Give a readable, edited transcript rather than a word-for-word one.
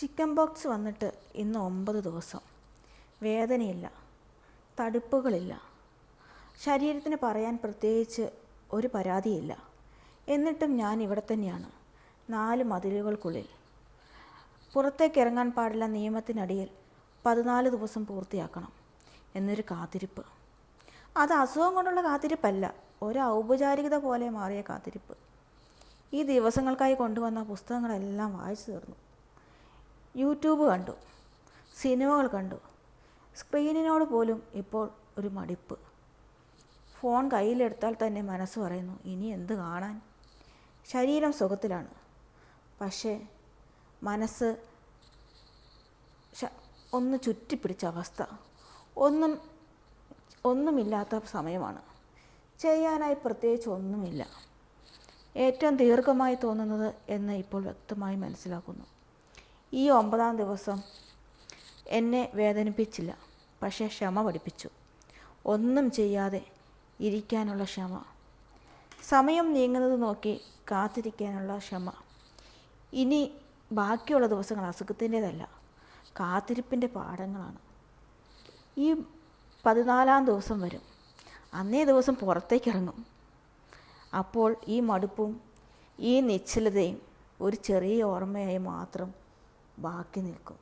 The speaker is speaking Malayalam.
ചിക്കൻ ബോക്സ് വന്നിട്ട് ഇന്ന് 9 ദിവസം. വേദനയില്ല, തടുപ്പുകളില്ല, ശരീരത്തിന് പറയാൻ പ്രത്യേകിച്ച് ഒരു പരാതിയില്ല. എന്നിട്ടും ഞാൻ ഇവിടെ തന്നെയാണ്, 4 മതിലുകൾക്കുള്ളിൽ. പുറത്തേക്ക് ഇറങ്ങാൻ പാടില്ല നിയമത്തിനടിയിൽ 14 ദിവസം പൂർത്തിയാക്കണം എന്നൊരു കാത്തിരിപ്പ്. അത് അസുഖം കൊണ്ടുള്ള കാത്തിരിപ്പല്ല, ഒരു ഔപചാരികത പോലെ മാറിയ കാത്തിരിപ്പ്. ഈ ദിവസങ്ങൾക്കായി കൊണ്ടുവന്ന പുസ്തകങ്ങളെല്ലാം വായിച്ചു തീർന്നു. യൂട്യൂബ് കണ്ടു, സിനിമകൾ കണ്ടു. സ്ക്രീനിനോട് പോലും ഇപ്പോൾ ഒരു മടിപ്പ്. ഫോൺ കയ്യിലെടുത്താൽ തന്നെ മനസ്സ് പറയുന്നു, ഇനി എന്ത് കാണാൻ. ശരീരം സുഖത്തിലാണ്, പക്ഷേ മനസ്സ് ഒന്ന് ചുറ്റിപ്പിടിച്ച അവസ്ഥ. ഒന്നുമില്ലാത്ത സമയമാണ്. ചെയ്യാനായി പ്രത്യേകിച്ച് ഒന്നുമില്ല. ഏറ്റവും ദീർഘമായി തോന്നുന്നത് എന്ന് ഇപ്പോൾ വ്യക്തമായി മനസ്സിലാക്കുന്നു. ഈ 9ാം ദിവസം എന്നെ വേദനിപ്പിച്ചില്ല, പക്ഷേ ക്ഷമ പഠിപ്പിച്ചു. ഒന്നും ചെയ്യാതെ ഇരിക്കാനുള്ള ക്ഷമ, സമയം നീങ്ങുന്നത് നോക്കി കാത്തിരിക്കാനുള്ള ക്ഷമ. ഇനി ബാക്കിയുള്ള ദിവസങ്ങൾ അസുഖത്തിൻ്റേതല്ല, കാത്തിരിപ്പിൻ്റെ പാഠങ്ങളാണ്. ഈ 14ാം ദിവസം വരും, അന്നേ ദിവസം പുറത്തേക്കിറങ്ങും. അപ്പോൾ ഈ മടുപ്പും ഈ നിശ്ചലതയും ഒരു ചെറിയ ഓർമ്മയായി മാത്രം ബാക്കി നിൽക്കും.